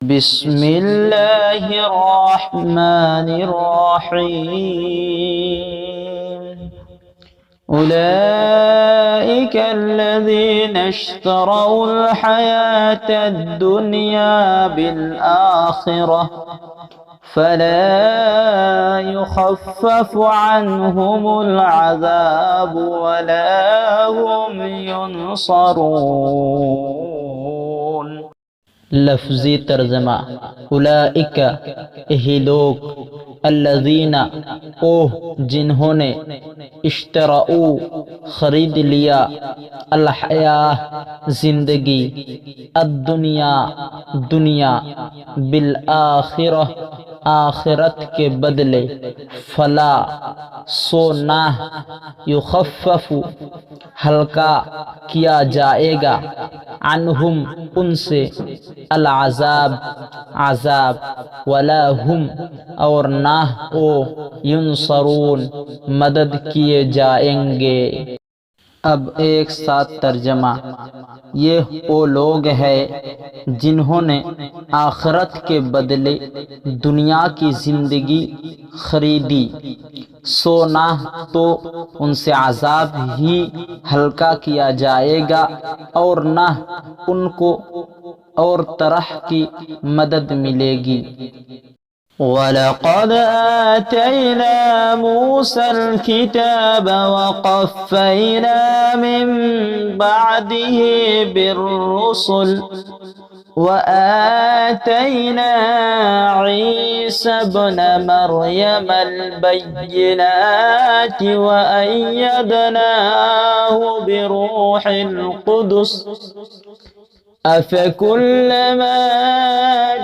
बिस्मिल्लाहिर्रहमानिर्रहीम। उलाइकल्लज़ीना इश्तरौल हयातद्दुनिया बिल आखिरह फला युखफ़्फ़फ़ु अन्हुमुल अज़ाबु वला हुम युनसरून। लफ्ज़ी तर्जमा उलाइका यही लोग, अल्लज़ीना ओह जिन्होंने, इश्तरऊ खरीद लिया, अल हयाह जिंदगी, अद्दुनिया दुनिया, बिल आखिरह आखिरत के बदले, फला सो ना, युखफ़्फ़फ़ु हल्का किया जाएगा, अन्हुम उनसे, अल अज़ाब अज़ाब, वला हुम और ना ओ, युनसरून मदद किए जाएंगे। अब एक साथ तर्जमा। ये वो लोग हैं जिन्होंने आखिरत के बदले दुनिया की जिंदगी खरीदी, सो ना तो उनसे अज़ाब ही हल्का किया जाएगा और ना उनको और तरह की मदद मिलेगी। वलक़द आतैना मूसल किताब वक़फ़्फ़ैना मिन बअदिही बिर्रुसुल वआतैना ईसा इब्न मर्यमल बय्यिनाति वअय्यदनाहु बिरूहिल क़ुदस अफ़कुल्लमा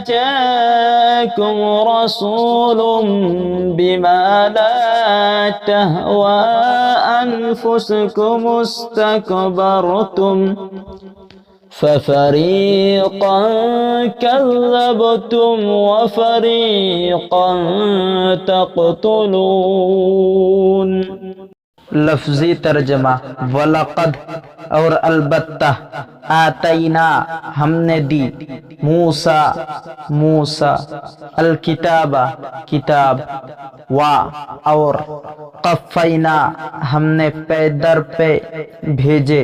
जाअकुम रसूलुम बिमा ला तहवा अनफुसुकुम इस्तकबरतुम फ़फ़रीक़न कज़्ज़बतुम वफ़रीक़न तक़्तुलून। लफ्ज़ी तर्जमा वलक़द और अलबत्ता, आतैना हमने दी, मूसा मूसा, अल किताबा किताब, वा और क़फ़्फ़ैना हमने पे दर पे भेजे,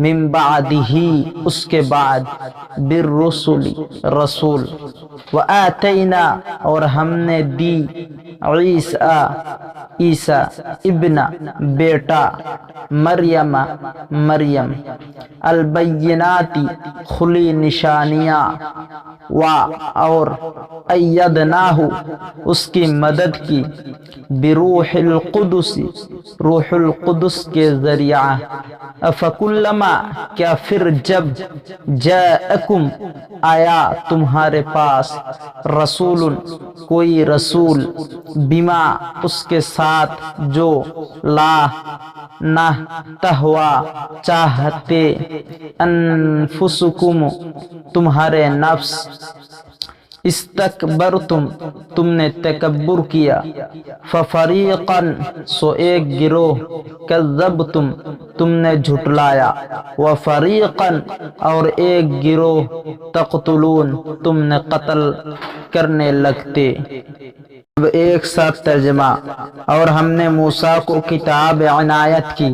मिन बअदिही उसके बाद, बिर्रुसुली रसूल, व आतैना और हमने दी, ईसा ईसा इब्ना बेटा, मरियम मरियम, अल बय्यिनाति खुली निशानियाँ, वा और अय्यदनाहु उसकी मदद की, बिरूहिल क़ुदुसी रूहुल क़ुदस के ज़रिया। अफ़कुल्लमा क्या फिर जब, जाअकुम आया तुम्हारे पास, रसूलुन कोई रसूल, बिमा उसके साथ जो, ला ना तहवा चाहते, अनफुसुकुम तुम्हारे नफ्स, इस्तकबरतुम तुमने तकब्बुर किया, फ़फ़रीक़न सो एक गिरोह, कज़्ज़बतुम तुमने झुटलाया, व फ़रीक़न और एक गिरोह, तक़्तुलून तुमने कत्ल करने लगते। अब एक साथ तर्जमा। और हमने मूसा को किताब इनायत की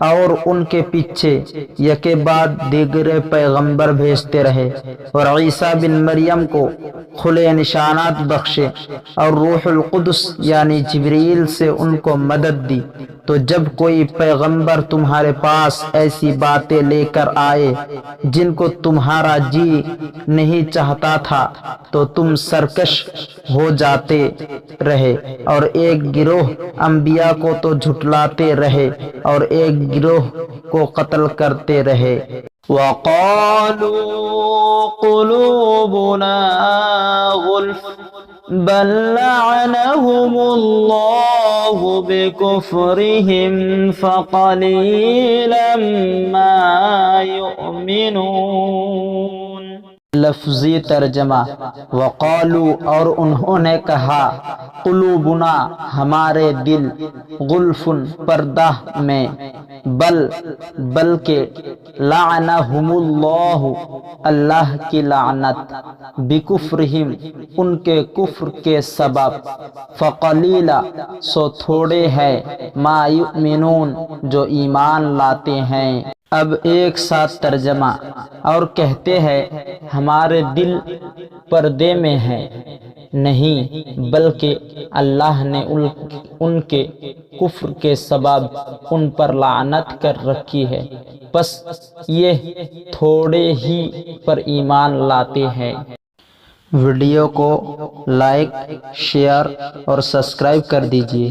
और उनके पीछे यके बाद दीगरे पैगंबर भेजते रहे, और ईसा बिन मरियम को खुले निशानात बख्शे और रूहुल कुदस यानी जिब्रील से उनको मदद दी। तो जब कोई पैगंबर तुम्हारे पास ऐसी बातें लेकर आए जिनको तुम्हारा जी नहीं चाहता था, तो तुम सरकश हो जाते रहे, और एक गिरोह अंबिया को तो झुटलाते रहे और एक गिरोह को कत्ल करते रहे। वक़ालू क़ुलूबुना गुल्फ़ बल लअनहुमुल्लाहु बिकुफ़्रिहिम फ़क़लीलन मा युमिनून। लफ्ज़ी तर्जमा। वक़ालू और उन्होंने कहा, क़ुलूबुना हमारे दिल, गुल्फ़ुन पर्दा में, बल्कि लाअनहुमुल्लाहु अल्लाह की लानत बिकुफ्रिहिम उनके कुफ्र के सबब फ़क़लीला सो थोड़े हैं मा युमिनून जो ईमान लाते हैं। अब एक साथ तर्जमा। और कहते हैं हमारे दिल पर्दे में है, नहीं बल्कि अल्लाह ने उनके कुफ्र के सबब उन पर लानत कर रखी है, बस ये थोड़े ही पर ईमान लाते हैं। वीडियो को लाइक, शेयर और सब्सक्राइब कर दीजिए।